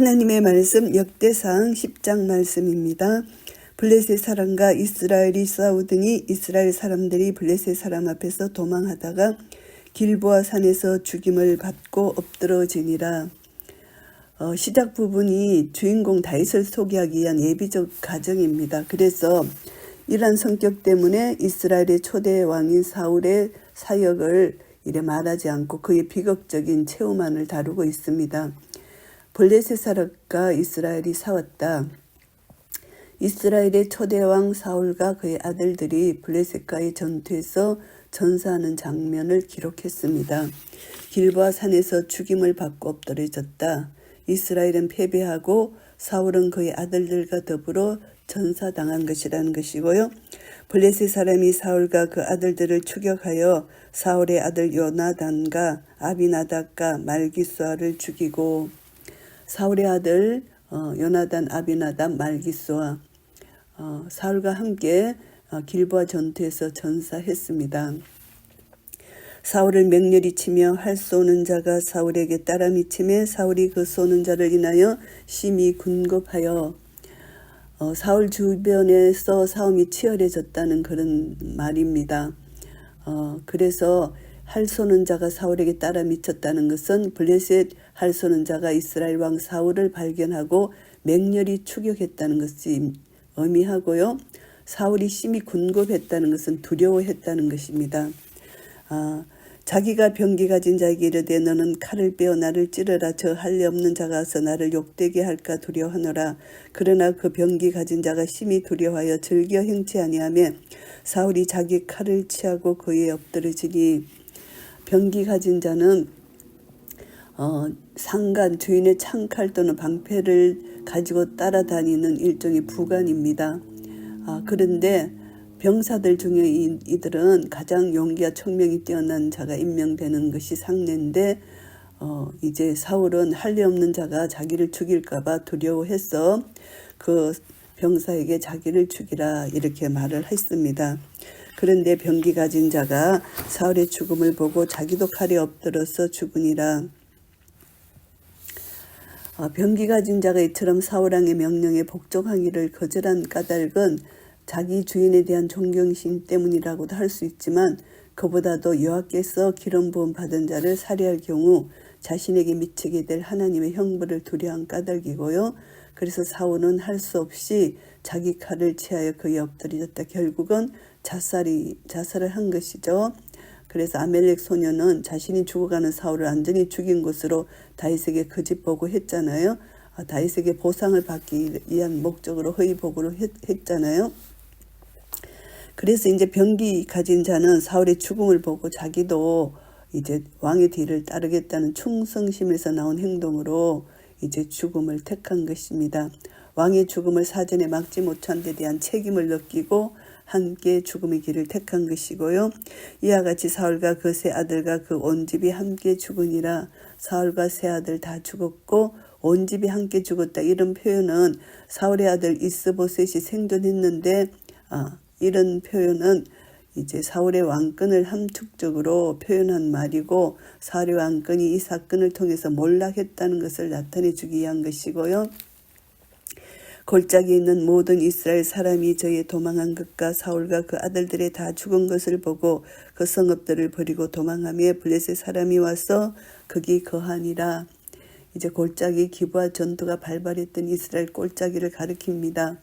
하나님의 말씀 역대상 10장 말씀입니다. 블레셋 사람과 이스라엘이 싸우더니 이스라엘 사람들이 블레셋 사람 앞에서 도망하다가 길보아 산에서 죽임을 받고 엎드러지니라. 시작 부분이 주인공 다윗을 소개하기 위한 예비적 가정입니다. 그래서 이러한 성격 때문에 이스라엘의 초대 왕인 사울의 사역을 이래 말하지 않고 그의 비극적인 체험만을 다루고 있습니다. 블레셋 사람과 이스라엘이 싸웠다. 이스라엘의 초대왕 사울과 그의 아들들이 블레셋과의 전투에서 전사하는 장면을 기록했습니다. 길보아 산에서 죽임을 받고 엎드려졌다. 이스라엘은 패배하고 사울은 그의 아들들과 더불어 전사당한 것이라는 것이고요. 블레셋 사람이 사울과 그 아들들을 추격하여 사울의 아들 요나단과 아비나답과 말기수아를 죽이고 사울의 아들 요나단, 아비나답, 말기수아 사울과 함께 길보아 전투에서 전사했습니다. 사울을 맹렬히 치며 활 쏘는 자가 사울에게 따라 미치매 사울이 그 쏘는 자를 인하여 심히 군급하여 사울 주변에서 싸움이 치열해졌다는 그런 말입니다. 그래서 활 쏘는 자가 사울에게 따라 미쳤다는 것은 블레셋 활 쏘는 자가 이스라엘 왕 사울을 발견하고 맹렬히 추격했다는 것이 의미하고요. 사울이 심히 군급했다는 것은 두려워했다는 것입니다. 자기가 병기 가진 자에게 이르되 너는 칼을 빼어 나를 찌르라. 저 할례 없는 자가 와서 나를 욕되게 할까 두려워하노라. 그러나 그 병기 가진 자가 심히 두려워하여 즐겨 행치 아니하며 사울이 자기 칼을 취하고 그에 엎드러지니 병기 가진 자는 상간 주인의 창칼 또는 방패를 가지고 따라다니는 일종의 부관입니다. 그런데 병사들 중에 이들은 가장 용기와 총명이 뛰어난 자가 임명되는 것이 상례인데 이제 사울은 할례 없는 자가 자기를 죽일까 봐 두려워해서 그 병사에게 자기를 죽이라 이렇게 말을 했습니다. 그런데 병기 가진 자가 사울의 죽음을 보고 자기도 칼에 엎드려서 죽으니라. 병기 가진 자가 이처럼 사울왕의 명령에 복종하기를 거절한 까닭은 자기 주인에 대한 존경심 때문이라고도 할 수 있지만 그보다도 여호와께서 기름 부음 받은 자를 살해할 경우 자신에게 미치게 될 하나님의 형벌을 두려워한 까닭이고요. 그래서 사울은 할 수 없이 자기 칼을 취하여 그에 엎드려졌다. 결국은 자살을 한 것이죠. 그래서 아멜렉 소년은 자신이 죽어가는 사울을 완전히 죽인 것으로 다윗에게 거짓 보고했잖아요. 다윗에게 보상을 받기 위한 목적으로 허위보고를 했잖아요. 그래서 이제 병기 가진 자는 사울의 죽음을 보고 자기도 이제 왕의 뒤를 따르겠다는 충성심에서 나온 행동으로 이제 죽음을 택한 것입니다. 왕의 죽음을 사전에 막지 못한 데 대한 책임을 느끼고 함께 죽음의 길을 택한 것이고요. 이와 같이 사울과 그 세 아들과 그 온 집이 함께 죽으니라. 사울과 세 아들 다 죽었고 온 집이 함께 죽었다. 이런 표현은 사울의 아들 이스보셋이 생존했는데 이런 표현은 이제 사울의 왕권을 함축적으로 표현한 말이고 사울의 왕권이 이 사건을 통해서 몰락했다는 것을 나타내 주기 위한 것이고요. 골짜기에 있는 모든 이스라엘 사람이 저에 도망한 것과 사울과 그 아들들의 다 죽은 것을 보고 그 성읍들을 버리고 도망하며 블레셋 사람이 와서 거기 거하니라. 이제 골짜기 기브아 전투가 발발했던 이스라엘 골짜기를 가리킵니다.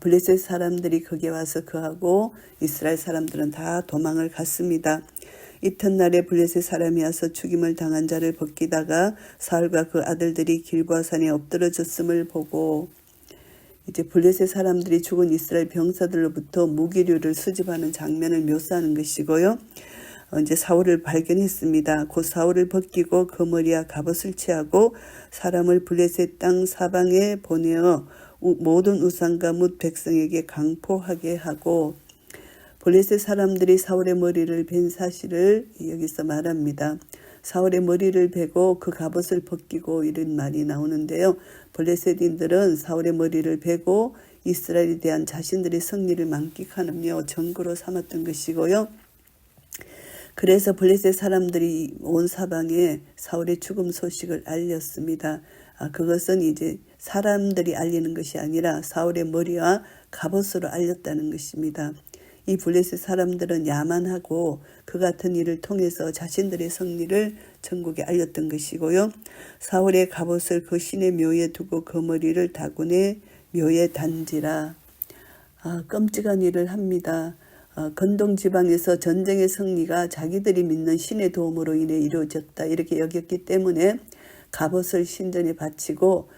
블레셋 사람들이 거기에 와서 거하고 이스라엘 사람들은 다 도망을 갔습니다. 이튿날에 블레셋 사람이 와서 죽임을 당한 자를 벗기다가 사울과 그 아들들이 길보아 산에 엎드러졌음을 보고 이제 블레셋 사람들이 죽은 이스라엘 병사들로부터 무기류를 수집하는 장면을 묘사하는 것이고요. 이제 사울을 발견했습니다. 곧 사울을 벗기고 그 머리와 갑옷을 취하고 사람을 블레셋 땅 사방에 보내어 모든 우상과 뭇 백성에게 강포하게 하고 블레셋 사람들이 사울의 머리를 벤 사실을 여기서 말합니다. 사울의 머리를 베고 그 갑옷을 벗기고 이런 말이 나오는데요. 블레셋인들은 사울의 머리를 베고 이스라엘에 대한 자신들의 승리를 만끽하며 증거로 삼았던 것이고요. 그래서 블레셋 사람들이 온 사방에 사울의 죽음 소식을 알렸습니다. 그것은 이제 사람들이 알리는 것이 아니라 사울의 머리와 갑옷으로 알렸다는 것입니다. 이 블레셋 사람들은 야만하고 그 같은 일을 통해서 자신들의 승리를 전국에 알렸던 것이고요. 사울의 갑옷을 그 신의 묘에 두고 그 머리를 다곤의 묘에 단지라. 끔찍한 일을 합니다. 건동 지방에서 전쟁의 승리가 자기들이 믿는 신의 도움으로 인해 이루어졌다 이렇게 여겼기 때문에 갑옷을 신전에 바치고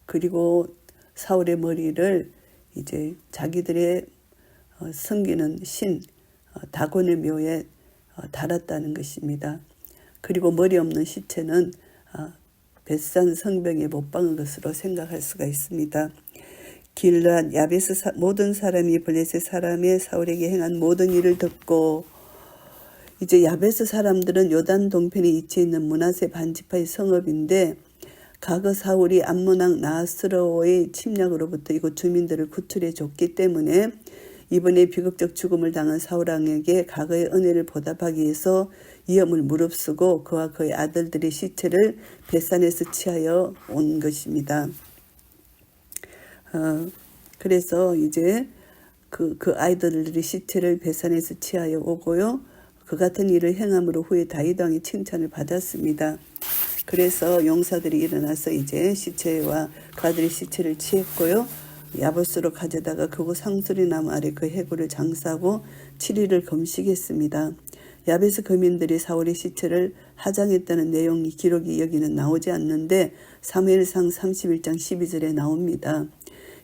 그리고 사울의 머리를 이제 자기들의 섬기는 신 다곤의 묘에 달았다는 것입니다. 그리고 머리 없는 시체는 벳산 성벽에 못 박은 것으로 생각할 수가 있습니다. 길앗 야베스 모든 사람이 블레셋 사람의 사울에게 행한 모든 일을 듣고 이제 야베스 사람들은 요단 동편에 위치해 있는 므낫세 반지파의 성읍인데 과거 사울이 암몬왕 나스로의 침략으로부터 이곳 주민들을 구출해 줬기 때문에 이번에 비극적 죽음을 당한 사울왕에게 과거의 은혜를 보답하기 위해서 위험을 무릅쓰고 그와 그의 아들들의 시체를 벳산에서 취하여 온 것입니다. 그래서 이제 그 아이들의 시체를 벳산에서 취하여 오고요. 그 같은 일을 행함으로 후에 다윗 왕의 칭찬을 받았습니다. 그래서 용사들이 일어나서 이제 시체와 그 아들의 시체를 취했고요. 야봇으로 가져다가 그곳 상수리 나무 아래 그 해골을 장사하고 7일을 금식했습니다. 야베스 거민들이 사울의 시체를 하장했다는 내용이 기록이 여기는 나오지 않는데 사무엘상 31장 12절에 나옵니다.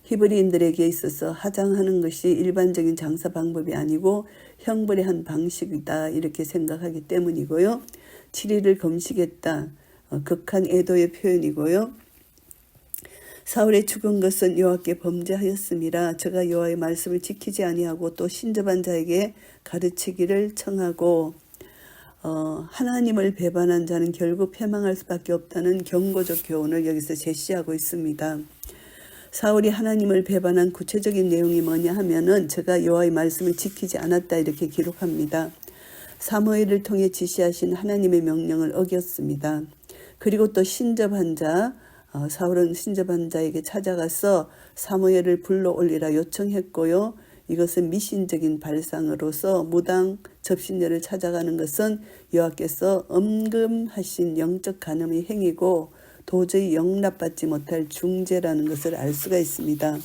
히브리인들에게 있어서 하장하는 것이 일반적인 장사 방법이 아니고 형벌의 한 방식이다 이렇게 생각하기 때문이고요. 7일을 금식했다. 극한 애도의 표현이고요. 사울의 죽은 것은 여호와께 범죄하였음이라 저가 여호와의 말씀을 지키지 아니하고 또 신접한 자에게 가르치기를 청하고 하나님을 배반한 자는 결국 패망할 수밖에 없다는 경고적 교훈을 여기서 제시하고 있습니다. 사울이 하나님을 배반한 구체적인 내용이 뭐냐 하면은 제가 여호와의 말씀을 지키지 않았다 이렇게 기록합니다. 사무엘을 통해 지시하신 하나님의 명령을 어겼습니다. 그리고 또 신접한 자 사울은 신접한 자에게 찾아가서 사무엘을 불러올리라 요청했고요. 이것은 미신적인 발상으로서 무당 접신녀를 찾아가는 것은 여호와께서 엄금하신 영적 간음의 행위고 도저히 용납받지 못할 중죄라는 것을 알 수가 있습니다.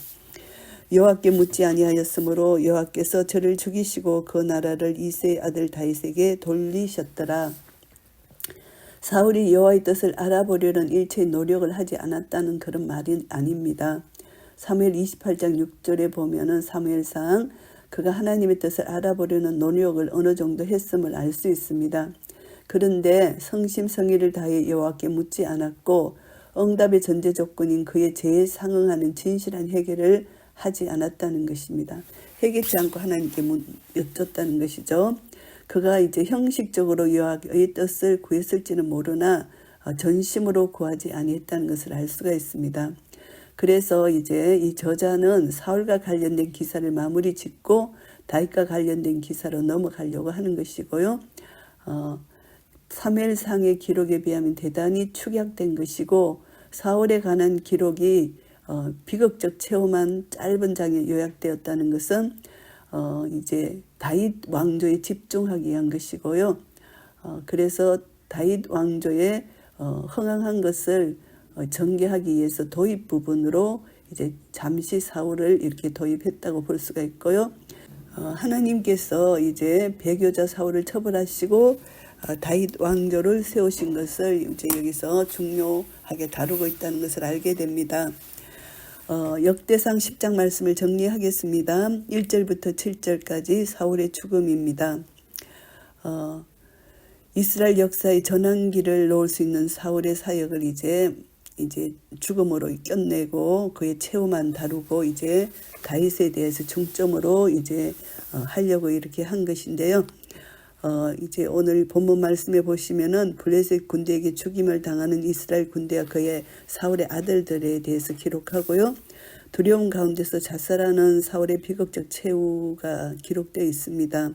여호와께 묻지 아니하였으므로 여호와께서 저를 죽이시고 그 나라를 이새의 아들 다윗에게 돌리셨더라. 사울이 여호와의 뜻을 알아보려는 일체의 노력을 하지 않았다는 그런 말이 아닙니다. 사무엘 28장 6절에 보면은 사무엘상 그가 하나님의 뜻을 알아보려는 노력을 어느 정도 했음을 알 수 있습니다. 그런데 성심성의를 다해 여호와께 묻지 않았고 응답의 전제 조건인 그의 죄에 상응하는 진실한 회개를 하지 않았다는 것입니다. 회개치 않고 하나님께 여쭙다는 것이죠. 그가 이제 형식적으로 여호와의 뜻을 구했을지는 모르나 전심으로 구하지 아니했다는 것을 알 수가 있습니다. 그래서 이제 이 저자는 사울과 관련된 기사를 마무리 짓고 다윗과 관련된 기사로 넘어가려고 하는 것이고요. 사무엘상의 기록에 비하면 대단히 축약된 것이고 사울에 관한 기록이 비극적 체험한 짧은 장에 요약되었다는 것은 이제 다윗 왕조에 집중하기 위한 것이고요. 그래서 다윗 왕조에 흥황한 것을 전개하기 위해서 도입 부분으로 이제 잠시 사울을 이렇게 도입했다고 볼 수가 있고요. 하나님께서 이제 배교자 사울을 처벌하시고 다윗 왕조를 세우신 것을 이제 여기서 중요하게 다루고 있다는 것을 알게 됩니다. 역대상 10장 말씀을 정리하겠습니다. 1절부터 7절까지 사울의 죽음입니다. 이스라엘 역사의 전환기를 놓을 수 있는 사울의 사역을 이제 죽음으로 끝내고 그의 체험만 다루고 이제 다윗에 대해서 중점으로 이제 하려고 이렇게 한 것인데요. 이제 오늘 본문 말씀에 보시면은 블레셋 군대에게 죽임을 당하는 이스라엘 군대와 그의 사울의 아들들에 대해서 기록하고요. 두려움 가운데서 자살하는 사울의 비극적 최후가 기록되어 있습니다.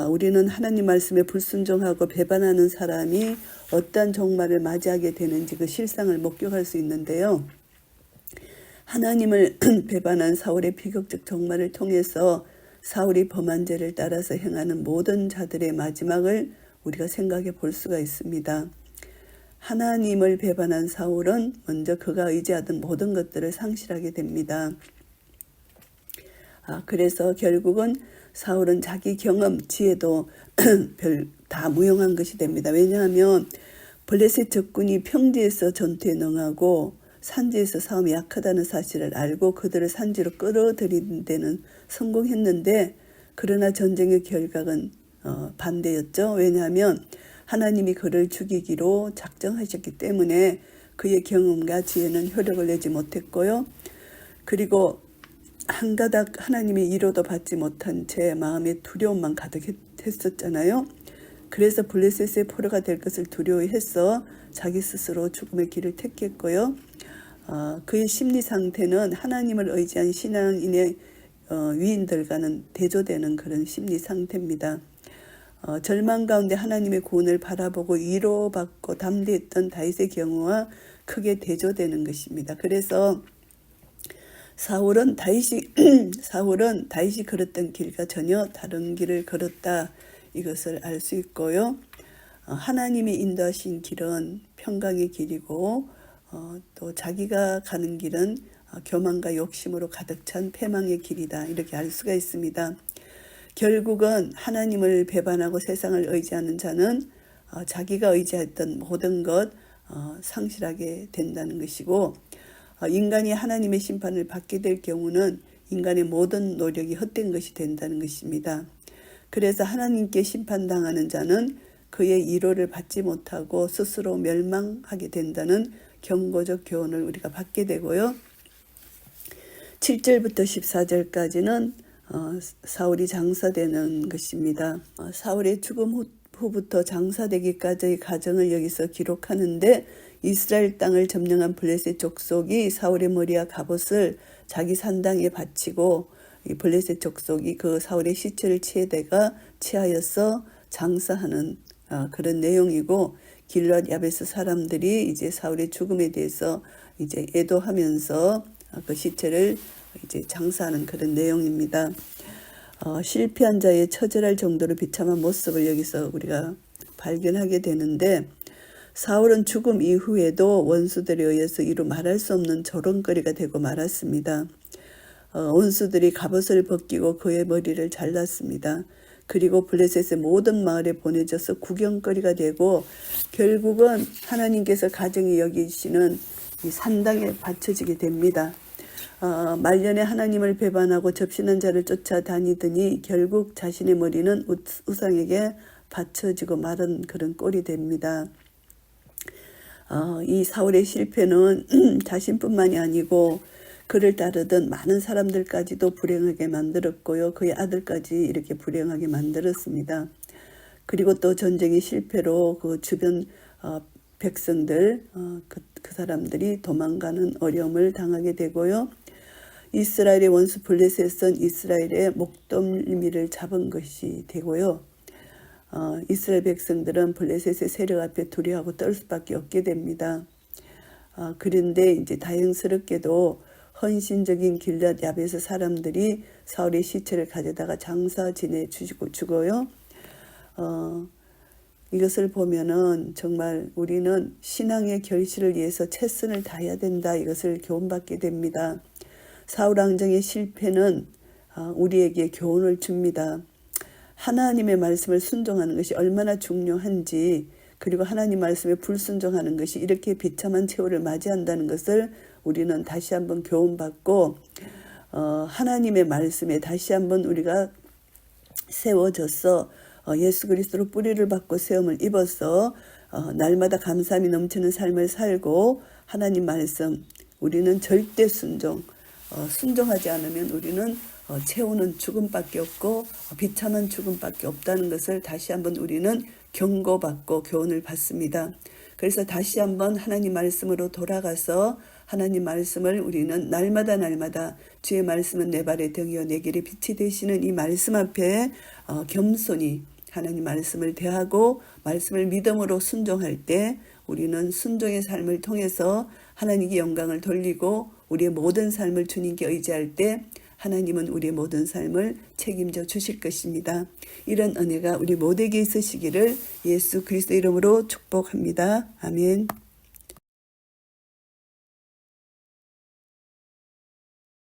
우리는 하나님 말씀에 불순종하고 배반하는 사람이 어떠한 종말을 맞이하게 되는지 그 실상을 목격할 수 있는데요. 하나님을 배반한 사울의 비극적 종말을 통해서 사울이 범한 죄를 따라서 행하는 모든 자들의 마지막을 우리가 생각해 볼 수가 있습니다. 하나님을 배반한 사울은 먼저 그가 의지하던 모든 것들을 상실하게 됩니다. 그래서 결국은 사울은 자기 경험, 지혜도 다 무용한 것이 됩니다. 왜냐하면 블레셋 적군이 평지에서 전투에 능하고 산지에서 싸움이 약하다는 사실을 알고 그들을 산지로 끌어들이는 데는 성공했는데, 그러나 전쟁의 결과는 반대였죠. 왜냐하면 하나님이 그를 죽이기로 작정하셨기 때문에 그의 경험과 지혜는 효력을 내지 못했고요. 그리고 한가닥 하나님의 위로도 받지 못한 채 마음에 두려움만 가득했었잖아요. 그래서 블레셋의 포로가 될 것을 두려워해서 자기 스스로 죽음의 길을 택했고요. 그의 심리 상태는 하나님을 의지한 신앙인의 위인들과는 대조되는 그런 심리 상태입니다. 절망 가운데 하나님의 구원을 바라보고 위로받고 담대했던 다윗의 경우와 크게 대조되는 것입니다. 그래서 사울은 다윗이 걸었던 길과 전혀 다른 길을 걸었다, 이것을 알 수 있고요. 하나님이 인도하신 길은 평강의 길이고 또 자기가 가는 길은 교만과 욕심으로 가득 찬 패망의 길이다, 이렇게 알 수가 있습니다. 결국은 하나님을 배반하고 세상을 의지하는 자는 자기가 의지했던 모든 것 상실하게 된다는 것이고, 인간이 하나님의 심판을 받게 될 경우는 인간의 모든 노력이 헛된 것이 된다는 것입니다. 그래서 하나님께 심판당하는 자는 그의 위로를 받지 못하고 스스로 멸망하게 된다는 경고적 교훈을 우리가 받게 되고요. 7절부터 14절까지는 사울이 장사되는 것입니다. 사울의 죽음 후부터 장사되기까지의 과정을 여기서 기록하는데, 이스라엘 땅을 점령한 블레셋 족속이 사울의 머리와 갑옷을 자기 산당에 바치고 이 블레셋 족속이 그 사울의 시체를 취하여서 장사하는 그런 내용이고, 길랏 야베스 사람들이 이제 사울의 죽음에 대해서 이제 애도하면서 그 시체를 이제 장사하는 그런 내용입니다. 실패한 자의 처절할 정도로 비참한 모습을 여기서 우리가 발견하게 되는데, 사울은 죽음 이후에도 원수들에 의해서 이루 말할 수 없는 조롱거리가 되고 말았습니다. 원수들이 갑옷을 벗기고 그의 머리를 잘랐습니다. 그리고 블레셋의 모든 마을에 보내져서 구경거리가 되고, 결국은 하나님께서 가정히 여기시는 이 산당에 바쳐지게 됩니다. 말년에 하나님을 배반하고 접신한 자를 쫓아다니더니 결국 자신의 머리는 우상에게 바쳐지고 마른 그런 꼴이 됩니다. 이 사울의 실패는 자신뿐만이 아니고 그를 따르던 많은 사람들까지도 불행하게 만들었고요. 그의 아들까지 이렇게 불행하게 만들었습니다. 그리고 또 전쟁의 실패로 그 주변 백성들, 그 사람들이 도망가는 어려움을 당하게 되고요. 이스라엘의 원수 블레셋은 이스라엘의 목덜미를 잡은 것이 되고요. 이스라엘 백성들은 블레셋의 세력 앞에 두려워하고 떨 수밖에 없게 됩니다. 그런데 이제 다행스럽게도 헌신적인 길랏 야베스 사람들이 사울의 시체를 가져다가 장사 지내 주고요. 이것을 보면은 정말 우리는 신앙의 결실을 위해서 최선을 다해야 된다, 이것을 교훈받게 됩니다. 사울 왕정의 실패는 우리에게 교훈을 줍니다. 하나님의 말씀을 순종하는 것이 얼마나 중요한지, 그리고 하나님 말씀에 불순종하는 것이 이렇게 비참한 최후를 맞이한다는 것을 우리는 다시 한번 교훈받고, 하나님의 말씀에 다시 한번 우리가 세워져서 예수 그리스도로 뿌리를 받고 세움을 입어서 날마다 감사함이 넘치는 삶을 살고, 하나님 말씀 우리는 절대 순종하지 않으면 우리는 채우는 죽음밖에 없고 비참한 죽음밖에 없다는 것을 다시 한번 우리는 경고받고 교훈을 받습니다. 그래서 다시 한번 하나님 말씀으로 돌아가서 하나님 말씀을 우리는 날마다 주의 말씀은 내 발의 등이요 내 길의 빛이 되시는 이 말씀 앞에 겸손히 하나님 말씀을 대하고 말씀을 믿음으로 순종할 때 우리는 순종의 삶을 통해서 하나님께 영광을 돌리고 우리의 모든 삶을 주님께 의지할 때 하나님은 우리의 모든 삶을 책임져 주실 것입니다. 이런 은혜가 우리 모두에게 있으시기를 예수 그리스도 이름으로 축복합니다. 아멘.